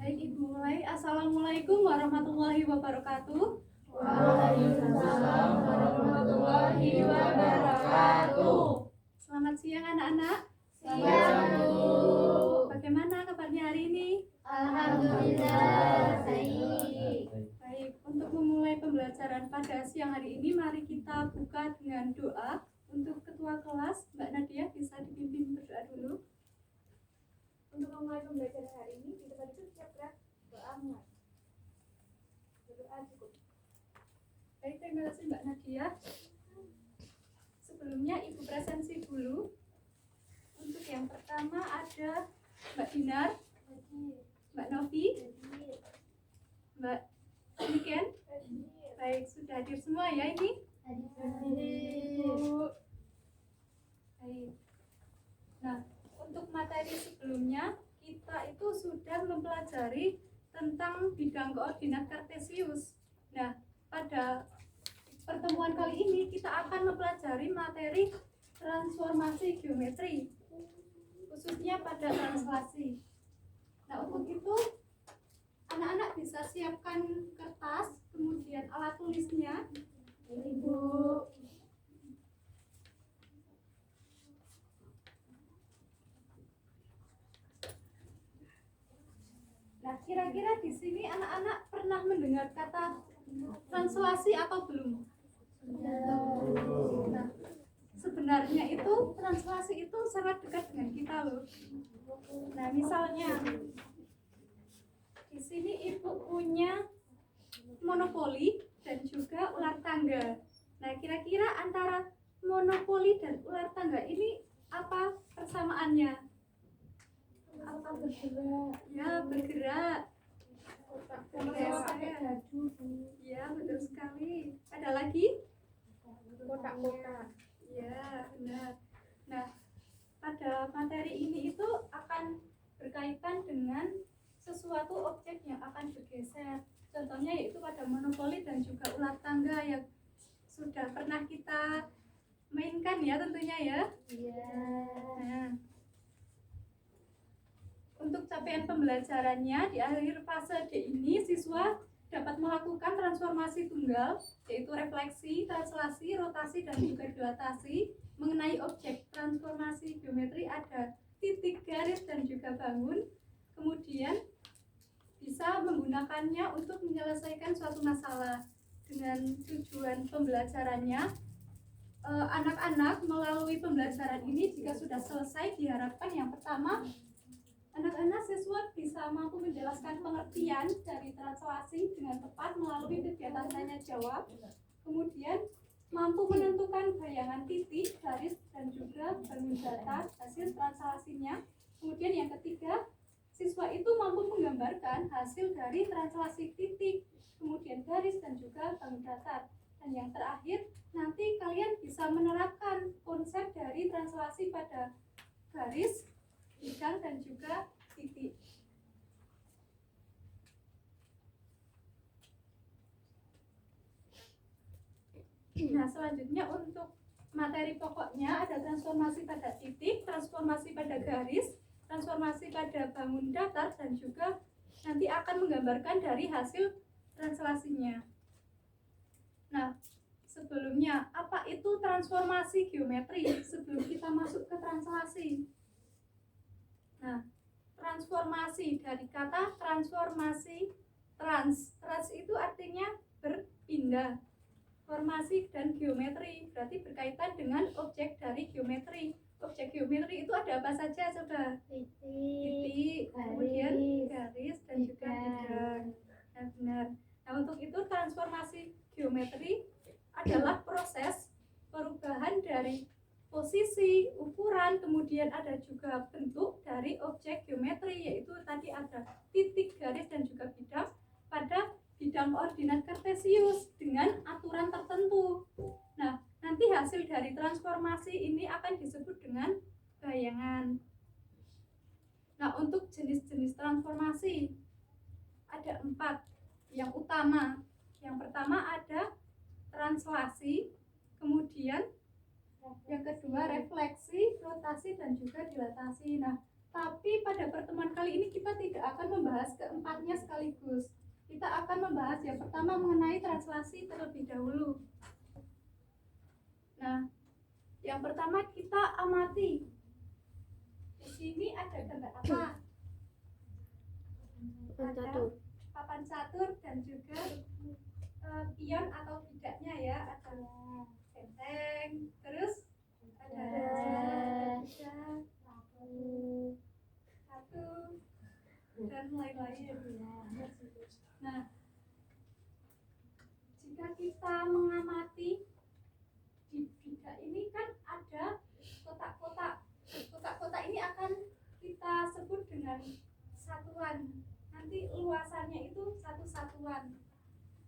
Baik, Ibu mulai. Assalamualaikum warahmatullahi wabarakatuh. Waalaikumsalam warahmatullahi wabarakatuh. Selamat siang anak-anak. Siang, Bu. Bagaimana kabarnya hari ini? Alhamdulillah baik. Baik, untuk memulai pembelajaran pada siang hari ini, mari kita buka dengan doa. Untuk ketua kelas, Mbak Nadia bisa dipimpin berdoa dulu. Untuk memulai pembelajaran hari ini, di tempat itu siap doa mulai. Berdoa cukup. Baik, terima kasih Mbak Nadia. Sebelumnya Ibu presensi dulu. Untuk yang pertama ada Mbak Dinar, Mbak Novi, Mbak Niken. Baik, sudah hadir semua ya ini? Ibu. Baik. Nah, untuk materi sebelumnya kita itu sudah mempelajari tentang bidang koordinat kartesius. Nah, pada pertemuan kali ini kita akan mempelajari materi transformasi geometri, khususnya pada translasi. Nah, untuk itu anak-anak bisa siapkan kertas, kemudian alat tulisnya. Ibu. Nah, kira-kira di sini anak-anak pernah mendengar kata translasi atau belum? Nah, sebenarnya itu translasi itu sangat dekat dengan kita loh. Nah, misalnya di sini Ibu punya monopoli dan juga ular tangga. Nah, kira-kira antara monopoli dan ular tangga ini apa persamaannya? Apa bergerak? Ya, bergerak. Sama-sama Ya, betul sekali. Ada lagi? kotak-kotak. Ya, benar. Nah, pada materi ini itu akan berkaitan dengan sesuatu objek yang akan bergeser. Contohnya yaitu pada monopoli dan juga ular tangga yang sudah pernah kita mainkan ya tentunya ya. Iya. Nah, untuk capaian pembelajarannya di akhir fase D ini siswa dapat melakukan transformasi tunggal yaitu refleksi, translasi, rotasi dan juga dilatasi mengenai objek. Transformasi geometri ada titik, garis dan juga bangun. Kemudian bisa menggunakannya untuk menyelesaikan suatu masalah. Dengan tujuan pembelajarannya, anak-anak melalui pembelajaran ini jika sudah selesai diharapkan yang pertama anak-anak siswa bisa mampu menjelaskan pengertian dari translasi dengan tepat melalui kegiatan tanya jawab. Kemudian mampu menentukan bayangan titik, garis dan juga bangun data hasil translasinya. Kemudian yang ketiga, siswa itu mampu menggambarkan hasil dari translasi titik, kemudian garis dan juga bangun datar. Dan yang terakhir, nanti kalian bisa menerapkan konsep dari translasi pada garis, bidang dan juga titik. Nah, selanjutnya untuk materi pokoknya ada transformasi pada titik, transformasi pada garis, transformasi pada bangun datar dan juga nanti akan menggambarkan dari hasil translasinya. Nah, sebelumnya apa itu transformasi geometri sebelum kita masuk ke translasi? Nah, transformasi dari kata transformasi trans itu artinya berpindah. Formasi dan geometri berarti berkaitan dengan objek dari geometri. Objek geometri itu ada apa saja coba? Titik, kemudian garis dan juga bidang. Nah, benar. Nah, untuk itu transformasi geometri adalah proses perubahan dari posisi, ukuran, kemudian ada juga bentuk dari objek geometri, yaitu tadi ada titik, garis, dan juga bidang pada bidang koordinat kartesius dengan aturan tertentu. Nah, nanti hasil dari transformasi ini akan disebut dengan bayangan. Nah, untuk jenis-jenis transformasi ada 4 yang utama. Yang pertama ada translasi, kemudian yang kedua refleksi, rotasi dan juga dilatasi. Nah, Tapi pada pertemuan kali ini kita tidak akan membahas keempatnya sekaligus. Kita akan membahas yang pertama mengenai translasi terlebih dahulu. Nah, yang pertama kita amati. Di sini ada gambar apa? Ada papan catur dan juga pion atau bidaknya ya. Ada benteng, terus ada satu dan lain-lain. Nah, jika kita mengamati di bidak ini kan ada kotak-kotak. Kotak-kotak ini akan kita sebut dengan satuan. Nanti luasannya itu satu satuan.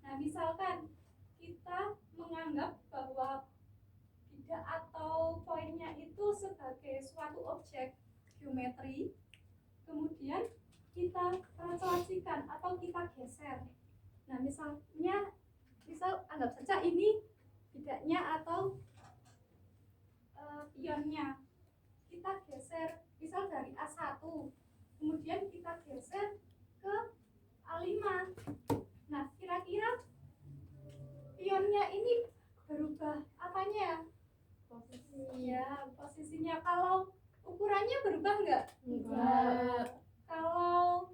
Nah, misalkan kita menganggap bahwa bidak atau poinnya itu sebagai suatu objek geometri, kemudian kita translasikan atau kita geser. Nah, misal anggap saja ini bidaknya atau pionnya. Kita geser misal dari A1, kemudian kita geser ke A5. Nah, kira-kira pionnya ini berubah apanya? Posisinya. Kalau ukurannya berubah enggak? Enggak. Kalau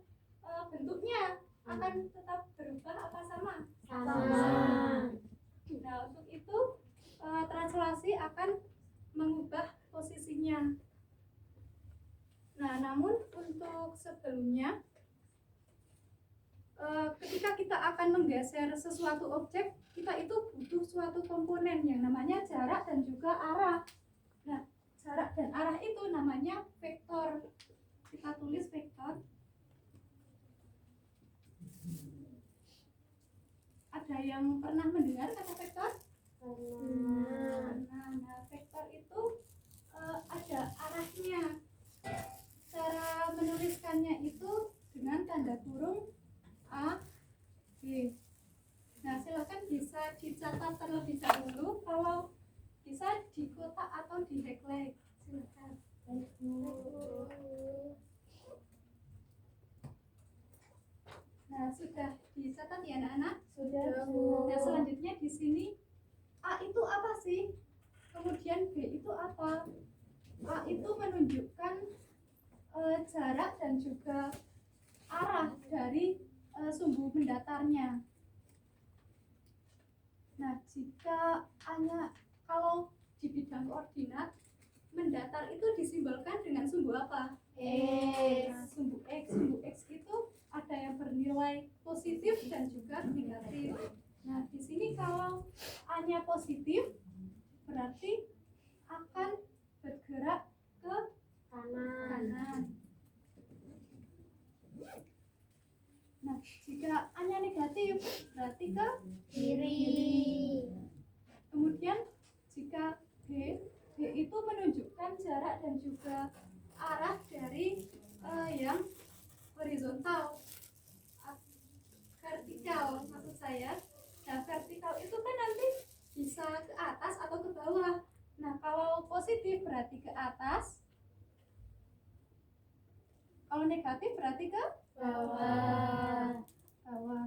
bentuknya akan tetap berubah apa sama? Sama. Nah, untuk itu translasi akan mengubah posisinya. Nah, namun untuk sebelumnya, ketika kita akan menggeser sesuatu objek, kita itu butuh suatu komponen yang namanya jarak dan juga arah. Nah, jarak dan arah itu namanya vektor. Kita tulis vektor. Ada yang pernah mendengar kata vektor? Nah, vektor itu ada arahnya. Cara menuliskannya itu dengan tanda kurung A, B. Nah, silakan bisa dicatat terlebih dahulu. Kalau bisa di kotak atau di highlight, silakan. Nah, sudah dicatat ya anak-anak? Sudah. Nah, selanjutnya di sini A itu apa sih? Kemudian B itu apa? A itu menunjukkan jarak dan juga arah dari sumbu mendatarnya. Nah, jika kalau di bidang koordinat, mendatar itu disimbolkan dengan sumbu apa? X. Nah, sumbu X. Sumbu X itu ada yang bernilai positif dan juga negatif. Nah, di sini kalau A-nya positif, berarti akan bergerak ke kanan. Nah, jika A-nya negatif, berarti ke Kiri. Kemudian jika B itu menunjukkan jarak dan juga arah dari yang horizontal, vertikal maksud saya. Nah, vertikal itu kan nanti bisa ke atas atau ke bawah. Nah, kalau positif berarti ke atas, kalau negatif berarti ke Bawah. bawah.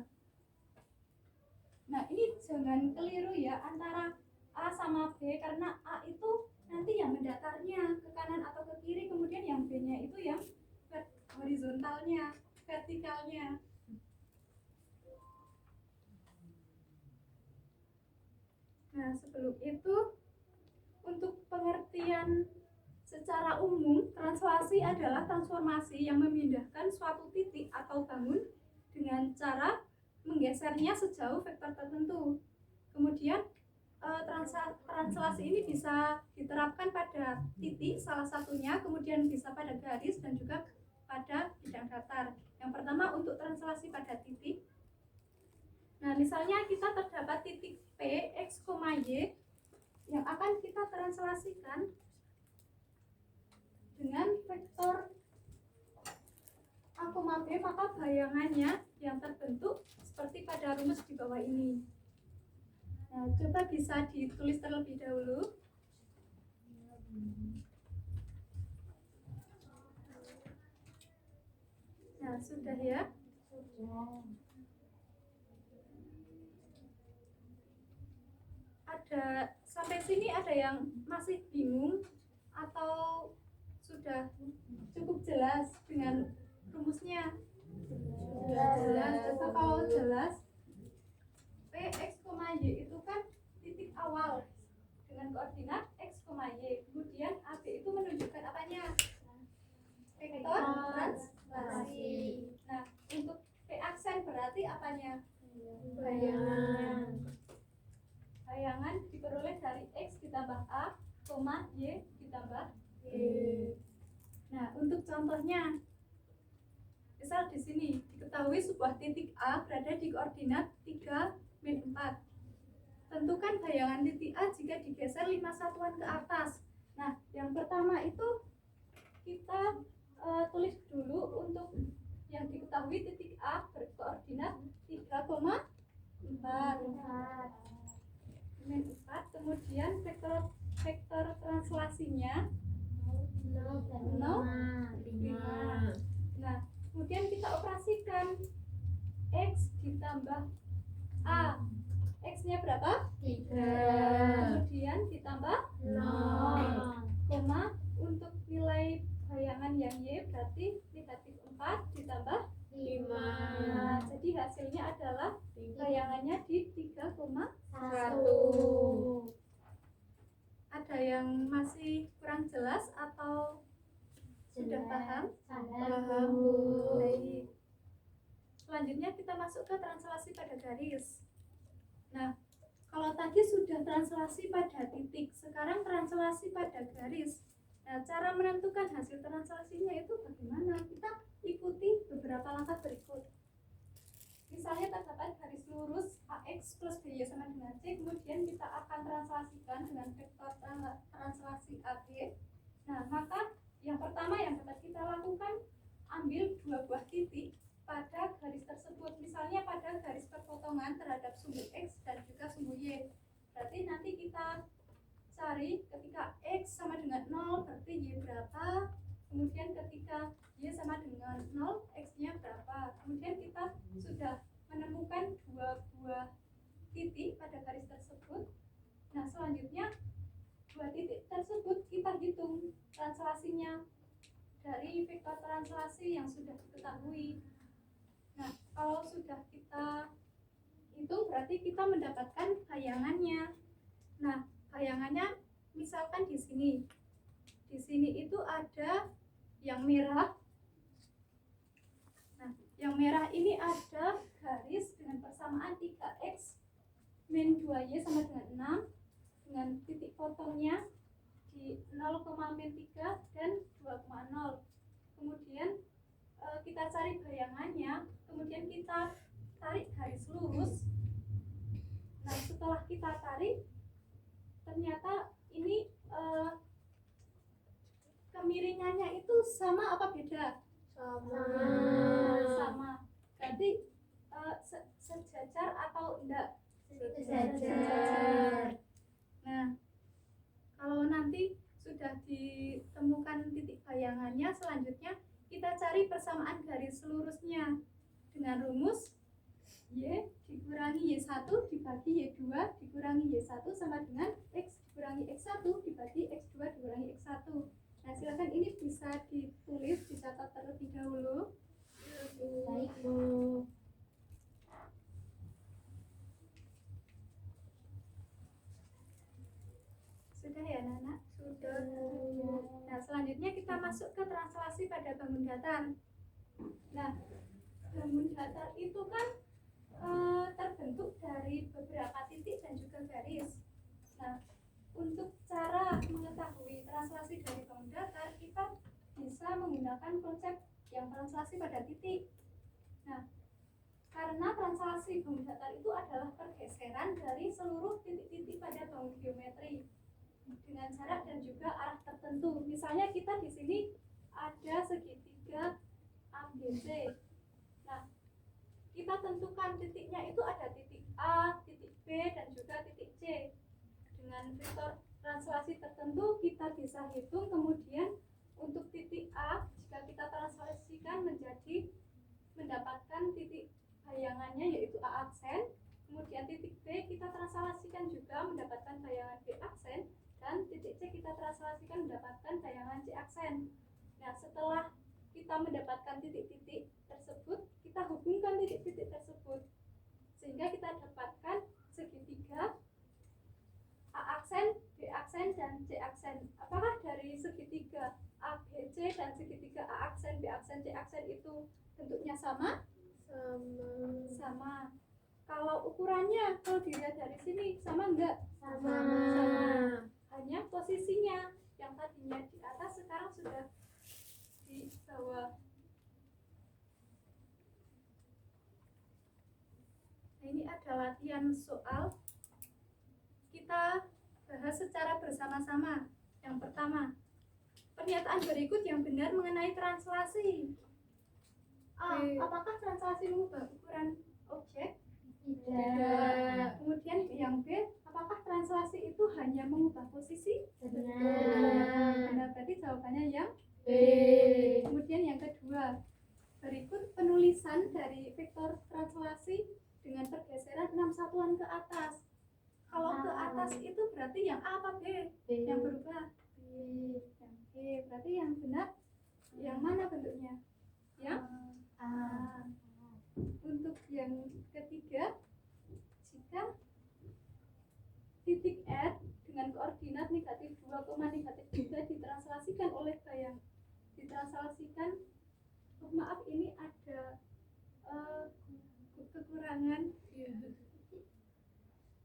Nah, ini jangan keliru ya antara A sama B, karena A itu nanti yang mendatarnya ke kanan atau ke kiri, kemudian yang B-nya itu yang horizontalnya, vertikalnya. Nah, sebelum itu, untuk pengertian secara umum, translasi adalah transformasi yang memindahkan suatu titik atau bangun dengan cara menggesernya sejauh vektor tertentu. Kemudian translasi ini bisa diterapkan pada titik salah satunya, kemudian bisa pada garis dan juga pada bidang datar. Yang pertama untuk translasi pada titik. Nah, misalnya kita terdapat titik P, X, Y yang akan kita translasikan dengan vektor A, B, maka bayangannya yang terbentuk seperti pada rumus di bawah ini. Nah, coba bisa ditulis terlebih dahulu. Nah, sudah ya. Sudah. Ada sampai sini ada yang masih bingung atau sudah cukup jelas dengan rumusnya? Sudah jelas. Atau kalau jelas, P, X, Y itu kan titik awal dengan koordinat X, Y. Kemudian AB itu menunjukkan apanya? Vektor translasi. Nah, untuk P aksen berarti apanya? Bayangan. Bayangan diperoleh dari X ditambah A, Y ditambah Y. Nah, untuk contohnya, misal di sini diketahui sebuah titik A berada di koordinat 3, min 4. Tentukan bayangan titik A jika digeser 5 satuan ke atas. Nah, yang pertama itu kita tulis dulu untuk yang diketahui titik A berkoordinat 3,4 min 4. Kemudian vektor translasinya 5. Nah, kemudian kita operasikan X ditambah A. X-nya berapa? 3. Kemudian ditambah 0. koma. Untuk nilai bayangan yang Y berarti negatif 4 ditambah 5. Nah, jadi hasilnya adalah bayangannya di 3,1. 1. Ada yang masih kurang jelas atau sudah paham? Paham. Baik. Selanjutnya kita masuk ke translasi pada garis. Nah, kalau tadi sudah translasi pada titik, sekarang translasi pada garis. Nah, cara menentukan hasil translasinya itu bagaimana? Kita ikuti beberapa langkah berikut. Misalnya terdapat garis lurus AX plus BY sama dengan C, kemudian kita akan translasikan dengan vektor translasi AB. Nah, maka yang pertama yang dapat kita lakukan, ambil 2 buah titik pada garis tersebut. Misalnya pada garis perpotongan terhadap sumbu X dan juga sumbu Y. Berarti nanti kita cari ketika X sama dengan 0 berarti Y berapa. Kemudian ketika Y sama dengan 0, X-nya berapa. Kemudian kita sudah menemukan 2 buah titik pada garis tersebut. Nah, selanjutnya 2 titik tersebut kita hitung translasinya dari vektor translasi yang sudah diketahui. Nah, kalau sudah kita hitung berarti kita mendapatkan bayangannya. Nah, bayangannya misalkan di sini. Di sini itu ada yang merah. Nah, yang merah ini ada garis dengan persamaan 3x min 2y sama dengan 6 dengan titik potongnya di 0,-3 dan 2,0. Kemudian kita cari bayangannya, kemudian kita tarik garis lurus. Nah, setelah kita tarik, ternyata ini kemiringannya itu sama apa beda? Sama. Berarti sejajar atau enggak? Sejajar. Nah, kalau nanti sudah ditemukan titik bayangannya, selanjutnya kita cari persamaan garis lurusnya dengan rumus Y dikurangi Y1 dibagi Y2 dikurangi Y1 sama dengan X dikurangi X1 dibagi X2 dikurangi X1. Nah, silakan ini bisa ditulis, dicatat terlebih dahulu. Baik, Bu. Sudah ya, Nana? Sudah. Nah, selanjutnya kita masuk ke translasi pada bangun datar. Nah, bangun datar itu kan terbentuk dari beberapa titik dan juga garis. Nah, untuk cara mengetahui translasi dari bangun datar, kita bisa menggunakan konsep yang translasi pada titik. Nah, karena translasi bangun datar itu adalah pergeseran dari seluruh titik-titik pada bangun geometri dengan jarak dan juga arah tertentu. Misalnya kita di sini ada segitiga ABC. Nah, kita tentukan titiknya itu ada titik A, titik B, dan juga titik C. Dengan vektor translasi tertentu kita bisa hitung, kemudian untuk titik A jika kita translasikan menjadi mendapatkan titik bayangannya yaitu A aksen, kemudian titik B kita translasikan juga mendapatkan bayangan B aksen, dan titik C kita translasikan mendapatkan bayangan C aksen. Nah, setelah kita mendapatkan titik-titik tersebut, kita hubungkan titik-titik tersebut sehingga kita dapatkan segitiga A aksen, B aksen, dan C aksen. Apakah dari segitiga A, B, C dan segitiga A aksen, B aksen, C aksen itu bentuknya sama? Sama. Kalau ukurannya, kalau dilihat dari sini, sama enggak? Sama. Hanya posisinya yang tadinya di atas sekarang sudah di bawah. Nah, ini ada latihan soal. Kita bahas secara bersama-sama. Yang pertama, pernyataan berikut yang benar mengenai translasi. A. Apakah translasi mengubah ukuran objek? Tidak. Kemudian yang B, apakah translasi itu hanya mengubah posisi? Benar. Benar, berarti jawabannya yang B. Kemudian yang kedua, berikut penulisan dari vektor translasi dengan pergeseran 6 satuan ke atas. Kalau ke atas itu berarti yang A apa B? Yang berubah? Yang B. Berarti yang benar yang mana bentuknya? Yang A. Untuk yang ketiga, jika titik N dengan koordinat negatif 2, negatif 3 ditranslasikan oleh maaf ini ada kekurangan.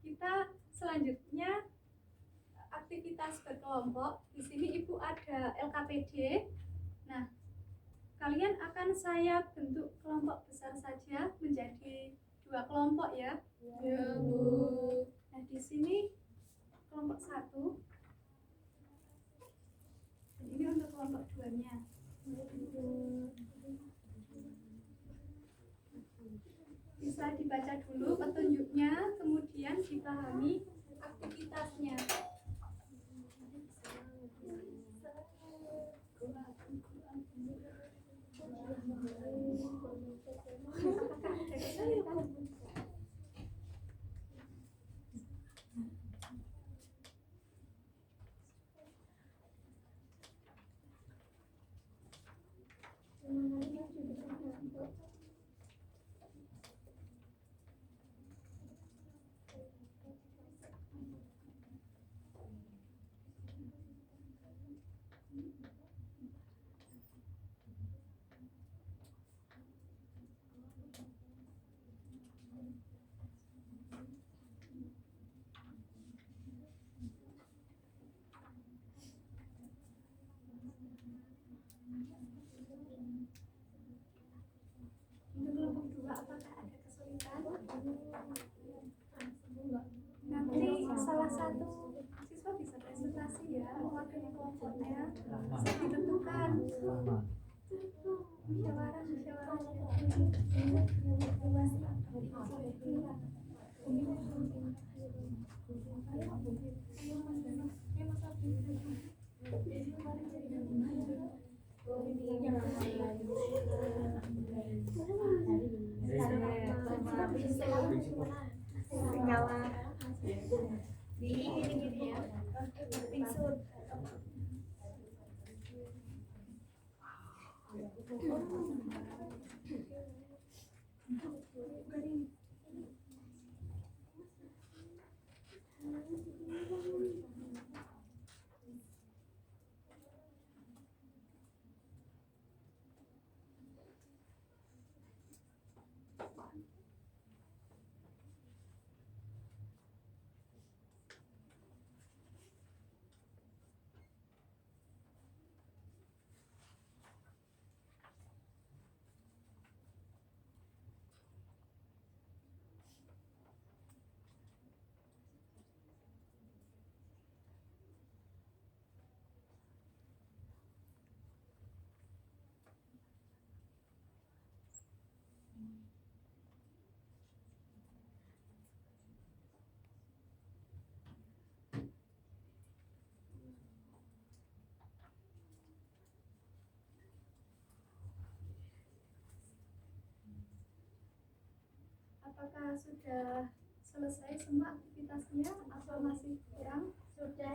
Kita selanjutnya aktivitas berkelompok. Di sini Ibu ada LKPD. Nah, kalian akan saya bentuk kelompok besar saja menjadi 2 kelompok ya. Ya, Bu. Nah, di sini kelompok 1. Dan ini untuk kelompok 2-nya. Bisa dibaca dulu petunjuknya, kemudian dipahami aktivitasnya. Untuk kelompok 2 apakah ada kesulitan? Nanti salah satu siswa bisa presentasi ya, mewakili kelompoknya bisa ditentukan. Musyawarah. Gini ya. Pingsut. apakah sudah selesai semua aktivitasnya atau masih kurang? Sudah.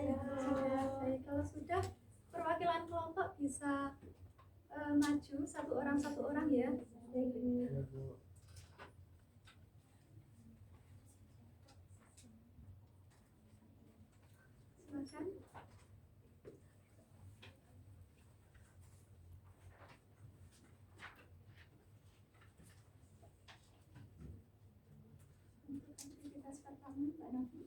Baik, kalau sudah, perwakilan kelompok bisa maju satu orang ya. Silakan. Untuk aktivitas pertama, Mbak Nafi.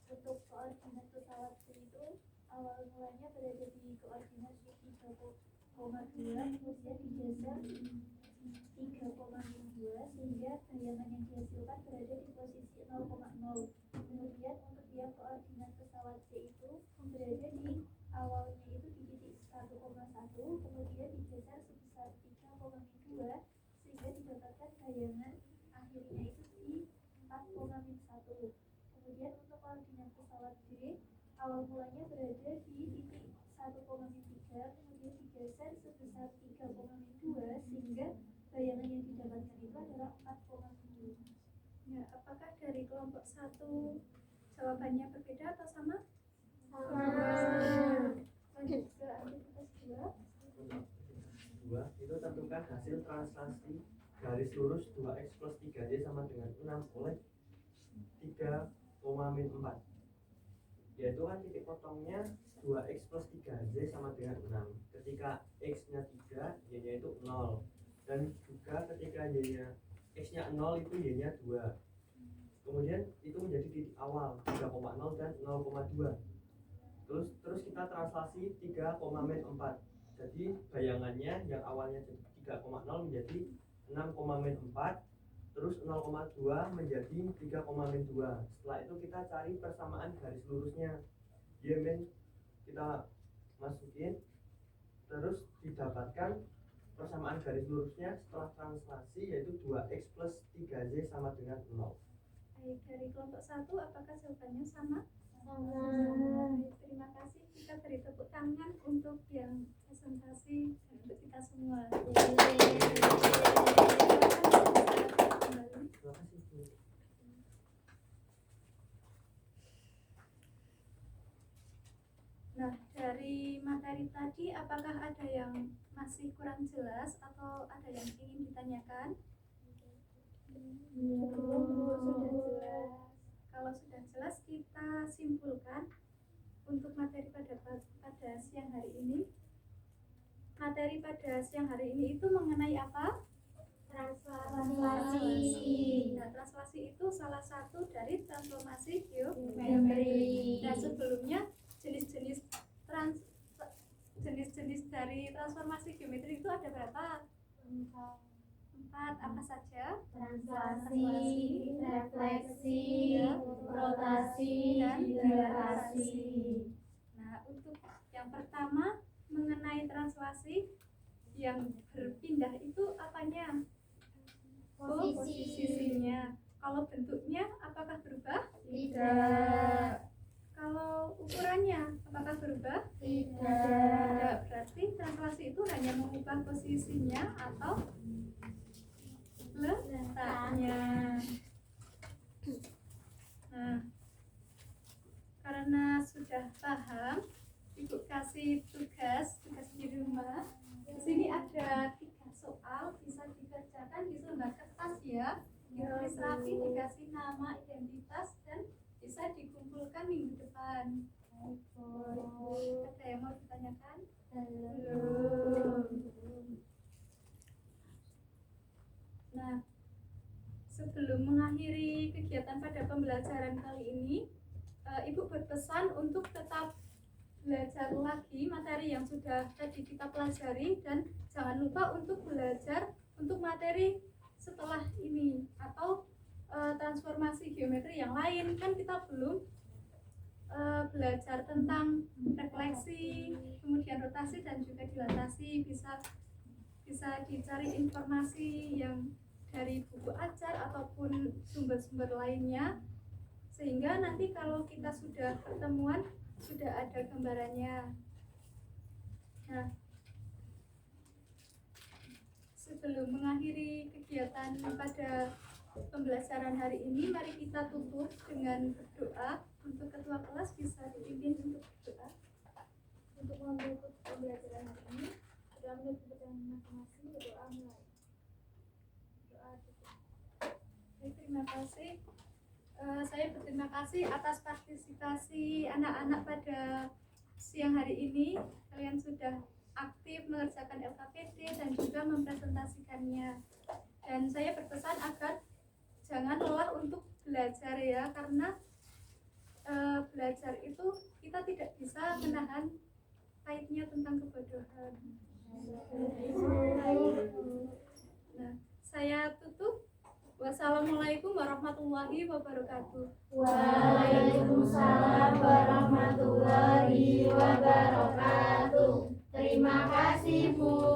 Untuk koordinat pesawat itu awal mulanya berada di koordinat 3,2, kemudian digeser 3,2 sehingga bayangan yang dihasilkan berada di posisi 0,0. Kemudian untuk yang koordinat pesawat C itu berada di awalnya itu di titik 1,1, kemudian digeser sebesar 3,2 sehingga didapatkan bayangan akhirnya itu di 4,1. Kemudian untuk koordinat pesawat D awal mulanya berada di titik 1,3, kemudian digeser sebesar 3,2 sehingga bayangan yang didapatkan itu adalah 4,7. Ya, apakah dari kelompok 1 jawabannya berbeda atau sama? Lanjut ke aktivitas 2. Itu tentukan hasil translasi garis lurus 2x plus 3y sama dengan 6 oleh 3,-4, yaitu kan titik potongnya 2x plus 3y sama dengan 6 ketika x nya 3, y nya itu 0, dan juga ketika y nya x nya 0 itu y nya 2. Kemudian itu menjadi titik awal 3,0 dan 0,2. Terus kita translasi 3,-4. Jadi bayangannya yang awalnya jadi 3,0 menjadi 6,-4, terus 0,2 menjadi 3,-2. Setelah itu kita cari persamaan garis lurusnya. Y kita masukin, terus didapatkan persamaan garis lurusnya setelah translasi yaitu 2x plus 3y sama dengan 0. Baik, dari kelompok 1 apakah jawabannya sama? Sama. Baik, terima kasih. Kita beri tepuk tangan untuk yang presentasi dan untuk kita semua. Kembali. Terima kasih, Bu. Nah, dari materi tadi apakah ada yang masih kurang jelas atau ada yang ingin ditanyakan? Sudah jelas. Kalau sudah jelas, kita simpulkan untuk materi pada siang hari ini. Materi pada siang hari ini itu mengenai apa? Translasi. Nah, translasi itu salah satu dari transformasi Geometri. Nah, sebelumnya jenis-jenis dari transformasi geometri itu ada berapa? 4. Apa saja? Translasi, refleksi, rotasi, dan dilatasi. Nah, untuk yang pertama mengenai translasi yang berpindah itu apanya? Posisinya. Kalau bentuknya apakah berubah? Tidak. Kalau ukurannya apakah berubah? Tidak. Berarti translasi itu hanya mengubah posisinya atau letaknya. Nah, karena sudah paham, Ibu kasih tugas di rumah. Di sini ada 3 soal, bisa dikerjakan di lembar kertas ya. Ditulis rapi, dikasih nama, identitas, dan bisa dikumpulkan minggu depan. Ada yang mau ditanyakan? Belum. Nah, sebelum mengakhiri kegiatan pada pembelajaran kali ini, Ibu berpesan untuk tetap belajar lagi materi yang sudah tadi kita pelajari dan jangan lupa untuk belajar untuk materi setelah ini atau transformasi geometri yang lain. Kan kita belum belajar tentang refleksi, kemudian rotasi dan juga dilatasi. Bisa dicari informasi yang dari buku ajar ataupun sumber-sumber lainnya, sehingga nanti kalau kita sudah pertemuan sudah ada gambarannya. Nah, sebelum mengakhiri kegiatan pada pembelajaran hari ini, mari kita tutup dengan berdoa. Untuk ketua kelas bisa dipimpin untuk berdoa. Untuk menutup pembelajaran hari ini, sudah menurut kepercayaan masing-masing, berdoa mulai. Doa cukup. Baik, terima kasih. Saya berterima kasih atas partisipasi anak-anak pada siang hari ini. Kalian sudah aktif mengerjakan LKPD dan juga mempresentasikannya. Dan saya berpesan agar jangan lelah untuk belajar ya, karena belajar itu kita tidak bisa menahan pahitnya tentang kebodohan. Nah, saya tutup. Wassalamualaikum warahmatullahi wabarakatuh. Waalaikumsalam warahmatullahi wabarakatuh. Terima kasih Bu.